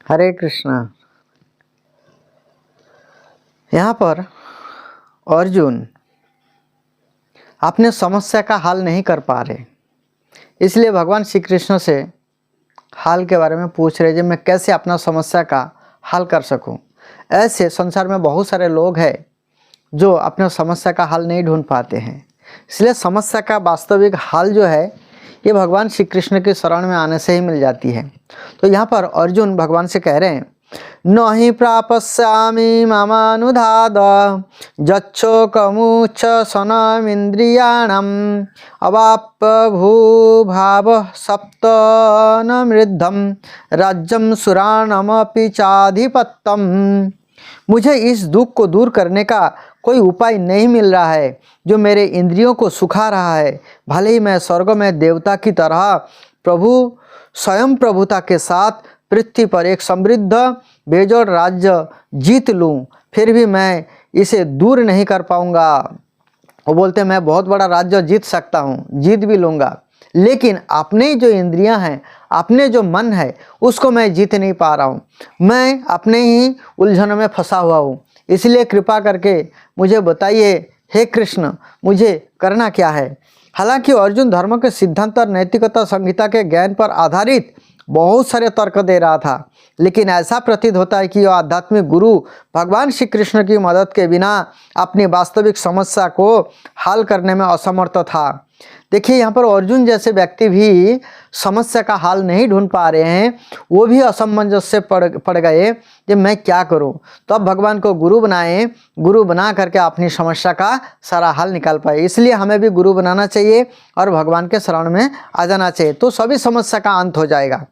हरे कृष्णा। यहाँ पर अर्जुन अपने समस्या का हल नहीं कर पा रहे, इसलिए भगवान श्री कृष्ण से हाल के बारे में पूछ रहे, जब मैं कैसे अपना समस्या का हल कर सकूं। ऐसे संसार में बहुत सारे लोग हैं जो अपने समस्या का हल नहीं ढूंढ पाते हैं, इसलिए समस्या का वास्तविक हल जो है ये भगवान श्री कृष्ण के शरण में आने से ही मिल जाती है। तो यहाँ पर अर्जुन भगवान से कह रहे हैं, न हि प्रापस्यामि ममानुधाद जच्छोकमुच्छ सनमिन्द्रियाणाम् अवाप्य भूभावः सप्तनमृद्धं राज्यं सुराणमपि चाधिपत्यम्। मुझे इस दुख को दूर करने का कोई उपाय नहीं मिल रहा है जो मेरे इंद्रियों को सुखा रहा है। भले ही मैं स्वर्ग में देवता की तरह प्रभु स्वयं प्रभुता के साथ पृथ्वी पर एक समृद्ध बेजोड़ राज्य जीत लूं, फिर भी मैं इसे दूर नहीं कर पाऊंगा। वो बोलते हैं मैं बहुत बड़ा राज्य जीत सकता हूँ, जीत भी लूँगा, लेकिन अपने जो इंद्रियां हैं, अपने जो मन है, उसको मैं जीत नहीं पा रहा हूँ। मैं अपने ही उलझनों में फंसा हुआ हूँ। इसलिए कृपा करके मुझे बताइए हे कृष्ण, मुझे करना क्या है। हालांकि अर्जुन धर्म के सिद्धांत और नैतिकता संहिता के ज्ञान पर आधारित बहुत सारे तर्क दे रहा था, लेकिन ऐसा प्रतीत होता है कि वह आध्यात्मिक गुरु भगवान श्री कृष्ण की मदद के बिना अपनी वास्तविक समस्या को हल करने में असमर्थ था। देखिए यहाँ पर अर्जुन जैसे व्यक्ति भी समस्या का हल नहीं ढूंढ पा रहे हैं, वो भी असमंजस से पड़ गए कि मैं क्या करूं। तो अब भगवान को गुरु बनाए, गुरु बना करके अपनी समस्या का सारा हल निकाल पाए। इसलिए हमें भी गुरु बनाना चाहिए और भगवान के शरण में आ जाना चाहिए, तो सभी समस्या का अंत हो जाएगा।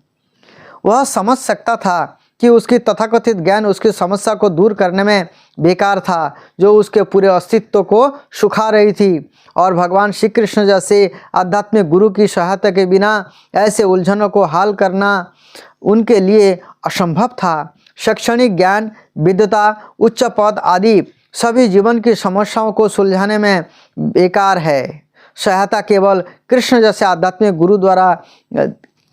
वह समझ सकता था कि उसकी तथाकथित ज्ञान उसकी समस्या को दूर करने में बेकार था, जो उसके पूरे अस्तित्व को सुखा रही थी, और भगवान श्री कृष्ण जैसे आध्यात्मिक गुरु की सहायता के बिना ऐसे उलझनों को हल करना उनके लिए असंभव था। शैक्षणिक ज्ञान, विद्वता, उच्च पद आदि सभी जीवन की समस्याओं को सुलझाने में बेकार है। सहायता केवल कृष्ण जैसे आध्यात्मिक गुरु द्वारा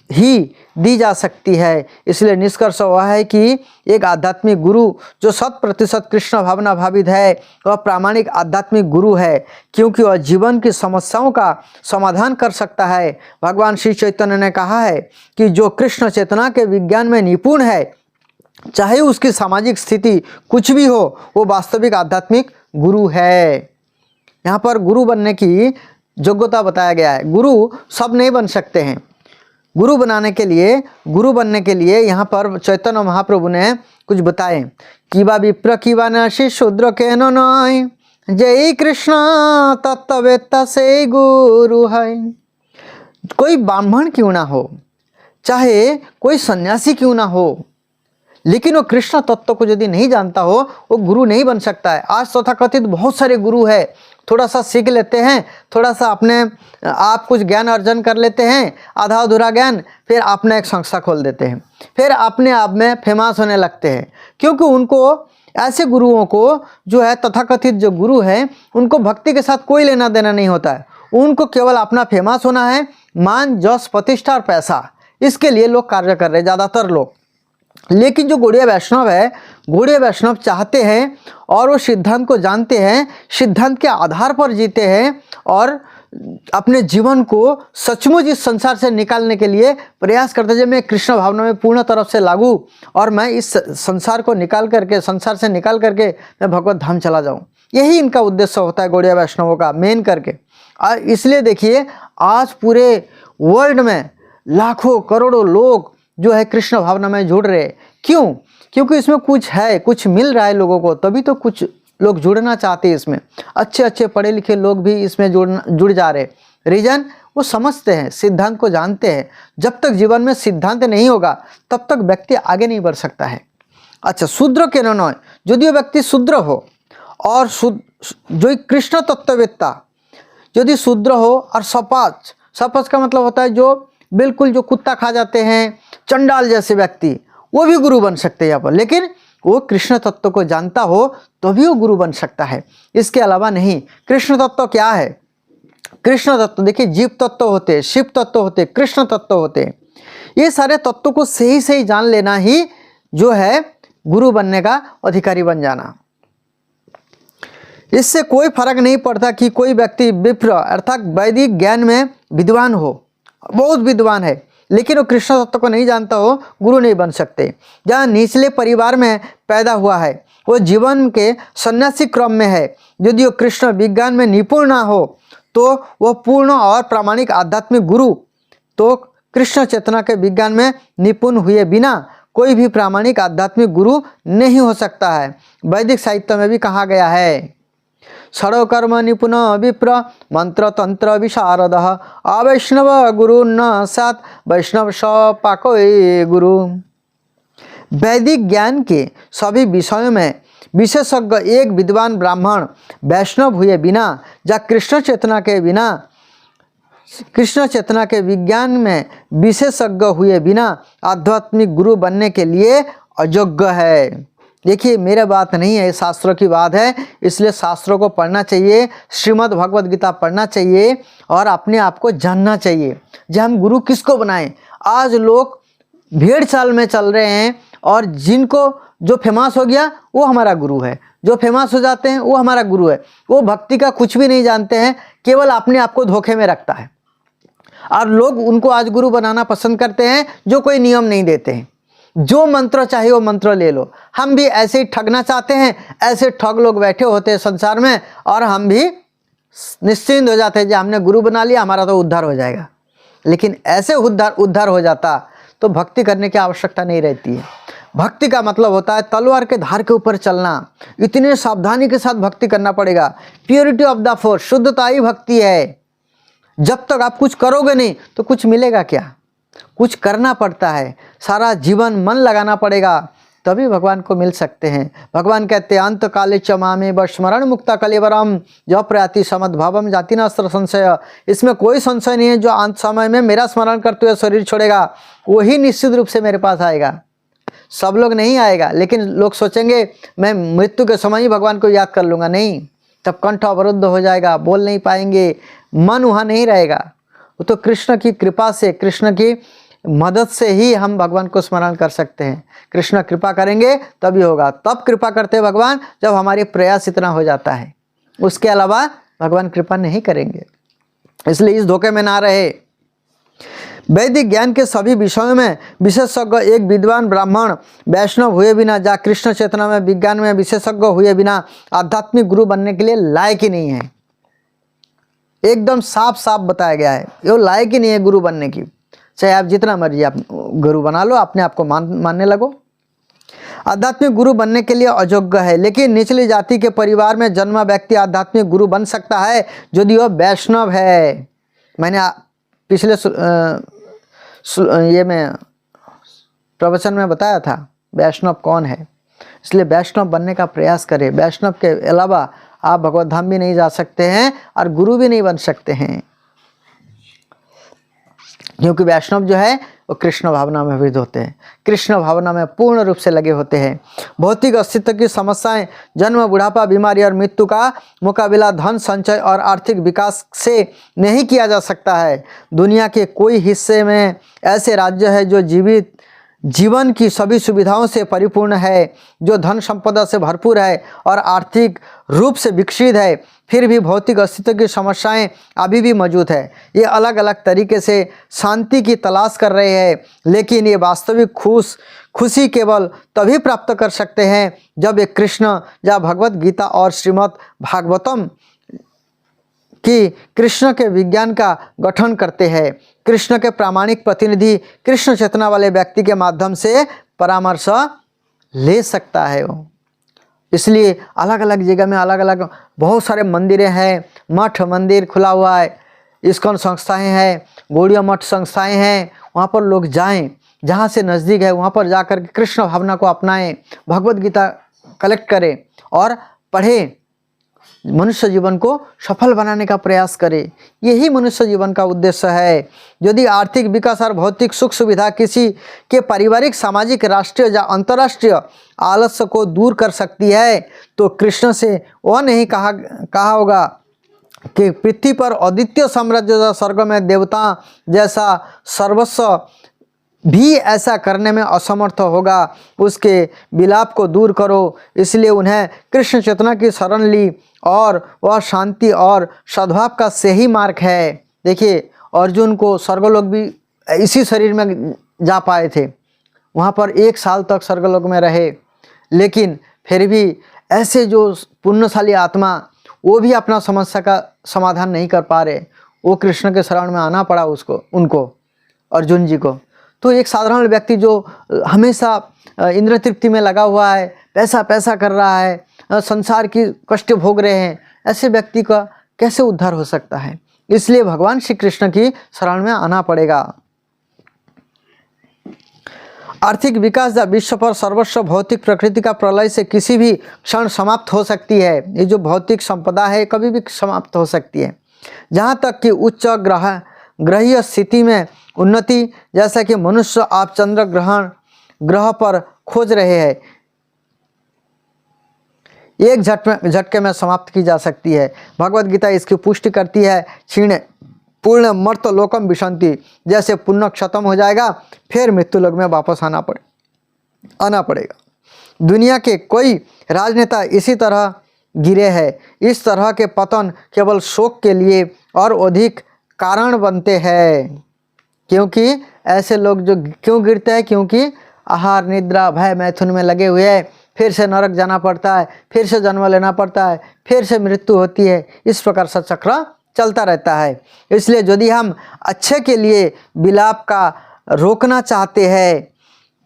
ही दी जा सकती है। इसलिए निष्कर्ष वह है कि एक आध्यात्मिक गुरु जो 100% कृष्ण भावना भावित है, वह प्रामाणिक आध्यात्मिक गुरु है, क्योंकि वह जीवन की समस्याओं का समाधान कर सकता है। भगवान श्री चैतन्य ने कहा है कि जो कृष्ण चेतना के विज्ञान में निपुण है, चाहे उसकी सामाजिक स्थिति कुछ भी हो, वो वास्तविक आध्यात्मिक गुरु है। यहाँ पर गुरु बनने की योग्यता बताया गया है। गुरु सब नहीं बन सकते हैं। गुरु बनने के लिए यहाँ पर चैतन्य महाप्रभु ने कुछ बताए कि बा विप्र की बा नशी शूद्र के नय जय कृष्ण तत्ववेत्ता से गुरु है। कोई ब्राह्मण क्यों ना हो, चाहे कोई सन्यासी क्यों ना हो, लेकिन वो कृष्ण तत्व को यदि नहीं जानता हो, वो गुरु नहीं बन सकता है। आज तथाकथित बहुत सारे गुरु है, थोड़ा सा सीख लेते हैं, थोड़ा सा अपने आप कुछ ज्ञान अर्जन कर लेते हैं, आधा अधूरा ज्ञान, फिर अपना एक संस्था खोल देते हैं, फिर अपने आप में फेमस होने लगते हैं। क्योंकि उनको, ऐसे गुरुओं को जो है तथाकथित जो गुरु है, उनको भक्ति के साथ कोई लेना देना नहीं होता है। उनको केवल अपना फेमस होना है, मान जस प्रतिष्ठा और पैसा, इसके लिए लोग कार्य कर रहे हैं ज़्यादातर लोग। लेकिन जो गौड़ीय वैष्णव है, गौड़ीय वैष्णव चाहते हैं और वो सिद्धांत को जानते हैं, सिद्धांत के आधार पर जीते हैं और अपने जीवन को सचमुच इस संसार से निकालने के लिए प्रयास करते हैं। जब मैं कृष्ण भावना में पूर्ण तरफ से लागू और मैं इस संसार को निकाल करके, संसार से निकाल करके मैं भगवत धाम चला जाऊं, यही इनका उद्देश्य होता है गौड़ीय वैष्णवों का मेन करके। और इसलिए देखिए आज पूरे वर्ल्ड में लाखों करोड़ों लोग जो है कृष्ण भावना में जुड़ रहे। क्यों? क्योंकि इसमें कुछ है, कुछ मिल रहा है लोगों को, तभी तो कुछ लोग जुड़ना चाहते हैं इसमें। अच्छे अच्छे पढ़े लिखे लोग भी इसमें जुड़ जा रहे। रीजन, वो समझते हैं, सिद्धांत को जानते हैं। जब तक जीवन में सिद्धांत नहीं होगा तब तक व्यक्ति आगे नहीं बढ़ सकता है। अच्छा, शूद्र के नय, यदि व्यक्ति शूद्र हो और जो कृष्ण तत्ववेत्ता यदि शूद्र हो और सपाच का मतलब होता है जो बिल्कुल जो कुत्ता खा जाते हैं, चंडाल जैसे व्यक्ति, वो भी गुरु बन सकते हैं यहाँ पर। लेकिन वो कृष्ण तत्व को जानता हो तो भी वो गुरु बन सकता है, इसके अलावा नहीं। कृष्ण तत्व क्या है? कृष्ण तत्व देखिए, जीव तत्व होते, शिव तत्व होते, कृष्ण तत्व होते। ये सारे तत्वों को सही सही जान लेना ही जो है गुरु बनने का अधिकारी बन जाना। इससे कोई फर्क नहीं पड़ता कि कोई व्यक्ति विप्र अर्थात वैदिक ज्ञान में विद्वान हो, बहुत विद्वान है, लेकिन वो कृष्ण तत्व को नहीं जानता हो, गुरु नहीं बन सकते। जहाँ निचले परिवार में पैदा हुआ है, वो जीवन के सन्यासी क्रम में है, यदि वो कृष्ण विज्ञान में निपुण ना हो तो वह पूर्ण और प्रामाणिक आध्यात्मिक गुरु, तो कृष्ण चेतना के विज्ञान में निपुण हुए बिना कोई भी प्रामाणिक आध्यात्मिक गुरु नहीं हो सकता है। वैदिक साहित्य में भी कहा गया है, षडकर्म निपुण विप्र मंत्र तंत्र विशारद अवैष्णव गुरु न सात वैष्णव स पाकोय गुरु। वैदिक ज्ञान के सभी विषयों में विशेषज्ञ एक विद्वान ब्राह्मण वैष्णव हुए बिना या कृष्ण चेतना के विज्ञान में विशेषज्ञ हुए बिना आध्यात्मिक गुरु बनने के लिए अयोग्य है। देखिए, मेरा बात नहीं है, शास्त्रों की बात है, इसलिए शास्त्रों को पढ़ना चाहिए, श्रीमद् भगवद गीता पढ़ना चाहिए और अपने आप को जानना चाहिए। जब हम गुरु किसको बनाएं? आज लोग भेड़ चाल में चल रहे हैं और जिनको जो फेमस हो गया वो हमारा गुरु है, जो फेमस हो जाते हैं वो हमारा गुरु है। वो भक्ति का कुछ भी नहीं जानते हैं, केवल अपने आप को धोखे में रखता है। और लोग उनको आज गुरु बनाना पसंद करते हैं जो कोई नियम नहीं देते हैं, जो मंत्र चाहिए वो मंत्र ले लो। हम भी ऐसे ही ठगना चाहते हैं, ऐसे ठग लोग बैठे होते हैं संसार में, और हम भी निश्चिंत हो जाते हैं कि हमने गुरु बना लिया, हमारा तो उद्धार हो जाएगा। लेकिन ऐसे उद्धार हो जाता तो भक्ति करने की आवश्यकता नहीं रहती है। भक्ति का मतलब होता है तलवार के धार के ऊपर चलना, इतने सावधानी के साथ भक्ति करना पड़ेगा। प्योरिटी ऑफ द फोर्स, शुद्धता ही भक्ति है। जब तक आप कुछ करोगे नहीं तो कुछ मिलेगा क्या? कुछ करना पड़ता है, सारा जीवन मन लगाना पड़ेगा, तभी भगवान को मिल सकते हैं। भगवान कहते हैं अंत काले च मामेव स्मरण मुक्ता कलेवरम जो प्रयाति समद्भावम जाति नास्त्र संशय। इसमें कोई संशय नहीं है, जो अंत समय में मेरा स्मरण करते हुए शरीर छोड़ेगा वही निश्चित रूप से मेरे पास आएगा। सब लोग नहीं आएगा, लेकिन लोग सोचेंगे मैं मृत्यु के समय ही भगवान को याद कर लूँगा। नहीं, तब कंठ अवरुद्ध हो जाएगा, बोल नहीं पाएंगे, मन वहाँ नहीं रहेगा। वो तो कृष्ण की कृपा से, कृष्ण की मदद से ही हम भगवान को स्मरण कर सकते हैं। कृष्ण कृपा करेंगे तभी होगा। तब कृपा करते हैं भगवान जब हमारे प्रयास इतना हो जाता है, उसके अलावा भगवान कृपा नहीं करेंगे। इसलिए इस धोखे में ना रहे। वैदिक ज्ञान के सभी विषयों में विशेषज्ञ एक विद्वान ब्राह्मण वैष्णव हुए बिना या कृष्ण चेतना में विज्ञान में विशेषज्ञ हुए बिना आध्यात्मिक गुरु बनने के लिए लायक ही नहीं है। एकदम साफ साफ बताया गया है, ये लायक ही नहीं है गुरु बनने की। चाहे आप जितना मर्जी आप गुरु बना लो, अपने आप को मानने लगो। आध्यात्मिक गुरु बनने के लिए अयोग्य है, लेकिन निचली जाति के परिवार में जन्मा व्यक्ति आध्यात्मिक गुरु बन सकता है यदि वह वैष्णव है। मैंने पिछले ये में प्रवचन में बताया था वैष्णव कौन है। इसलिए वैष्णव बनने का प्रयास करें। वैष्णव के अलावा आप भगवत धाम भी नहीं जा सकते हैं और गुरु भी नहीं बन सकते हैं, क्योंकि वैष्णव जो है वो कृष्ण भावना में वृद्ध होते हैं, कृष्ण भावना में पूर्ण रूप से लगे होते हैं। भौतिक अस्तित्व की समस्याएं, जन्म, बुढ़ापा, बीमारी और मृत्यु का मुकाबला धन संचय और आर्थिक विकास से नहीं किया जा सकता है। दुनिया के कोई हिस्से में ऐसे राज्य है जो जीवन की सभी सुविधाओं से परिपूर्ण है, जो धन संपदा से भरपूर है और आर्थिक रूप से विकसित है, फिर भी भौतिक अस्तित्व की समस्याएं अभी भी मौजूद है। ये अलग अलग तरीके से शांति की तलाश कर रहे हैं, लेकिन ये वास्तविक खुशी केवल तभी प्राप्त कर सकते हैं जब एक कृष्ण या भगवत गीता और श्रीमद् भागवतम कि कृष्ण के विज्ञान का गठन करते हैं। कृष्ण के प्रामाणिक प्रतिनिधि कृष्ण चेतना वाले व्यक्ति के माध्यम से परामर्श ले सकता है वो। इसलिए अलग अलग जगह में अलग अलग बहुत सारे मंदिरें हैं, मठ मंदिर खुला हुआ है, इस्कॉन संस्थाएं हैं, गौड़िया मठ संस्थाएं हैं। वहाँ पर लोग जाएं, जहाँ से नज़दीक है वहाँ पर जाकर के कृष्ण भावना को अपनाएं, भगवत गीता कलेक्ट करें और पढ़ें, मनुष्य जीवन को सफल बनाने का प्रयास करें। यही मनुष्य जीवन का उद्देश्य है। यदि आर्थिक विकास और भौतिक सुख सुविधा किसी के पारिवारिक, सामाजिक, राष्ट्रीय या अंतर्राष्ट्रीय आलस्य को दूर कर सकती है तो कृष्ण से वह नहीं कहा होगा कि पृथ्वी पर अद्वितीय साम्राज्य या स्वर्ग में देवता जैसा सर्वस्व भी ऐसा करने में असमर्थ होगा, उसके विलाप को दूर करो। इसलिए उन्हें कृष्ण चेतना की शरण ली और वह शांति और सद्भाव का सही मार्ग है। देखिए, अर्जुन को स्वर्गलोक भी इसी शरीर में जा पाए थे, वहाँ पर 1 साल तक स्वर्गलोक में रहे, लेकिन फिर भी ऐसे जो पुण्यशाली आत्मा वो भी अपना समस्या का समाधान नहीं कर पा रहे, वो कृष्ण के शरण में आना पड़ा उनको अर्जुन जी को। तो एक साधारण व्यक्ति जो हमेशा इंद्र तृप्ति में लगा हुआ है, पैसा पैसा कर रहा है, संसार की कष्ट भोग रहे हैं, ऐसे व्यक्ति का कैसे उद्धार हो सकता है? इसलिए भगवान श्री कृष्ण की शरण में आना पड़ेगा। आर्थिक विकास या विश्व पर सर्वस्व भौतिक प्रकृति का प्रलय से किसी भी क्षण समाप्त हो सकती है। ये जो भौतिक संपदा है कभी भी समाप्त हो सकती है। जहाँ तक कि उच्च ग्रहीय स्थिति में उन्नति, जैसा कि मनुष्य आप चंद्र ग्रह पर खोज रहे हैं, एक झटके में समाप्त की जा सकती है। भगवत गीता इसकी पुष्टि करती है। क्षीण पूर्ण मर्त लोकम विशंति, जैसे पुण्य खत्म हो जाएगा फिर मृत्यु लोक में वापस आना पड़ेगा। दुनिया के कोई राजनेता इसी तरह गिरे हैं। इस तरह के पतन केवल शोक के लिए और अधिक कारण बनते हैं। क्योंकि ऐसे लोग जो क्यों गिरते हैं? क्योंकि आहार निद्रा भय मैथुन में लगे हुए हैं, फिर से नरक जाना पड़ता है, फिर से जन्म लेना पड़ता है, फिर से मृत्यु होती है। इस प्रकार से चक्र चलता रहता है। इसलिए यदि हम अच्छे के लिए विलाप का रोकना चाहते हैं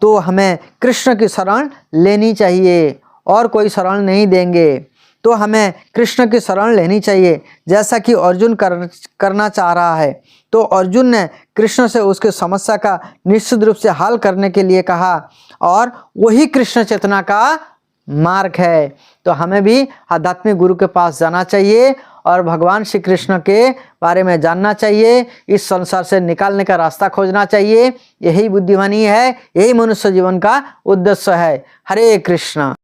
तो हमें कृष्ण की शरण लेनी चाहिए, और कोई शरण नहीं देंगे। तो हमें कृष्ण की शरण लेनी चाहिए, जैसा कि अर्जुन करना चाह रहा है। तो अर्जुन ने कृष्ण से उसके समस्या का निश्चित रूप से हल करने के लिए कहा, और वही कृष्ण चेतना का मार्ग है। तो हमें भी आध्यात्मिक गुरु के पास जाना चाहिए और भगवान श्री कृष्ण के बारे में जानना चाहिए, इस संसार से निकालने का रास्ता खोजना चाहिए। यही बुद्धिमानी है, यही मनुष्य जीवन का उद्देश्य है। हरे कृष्ण।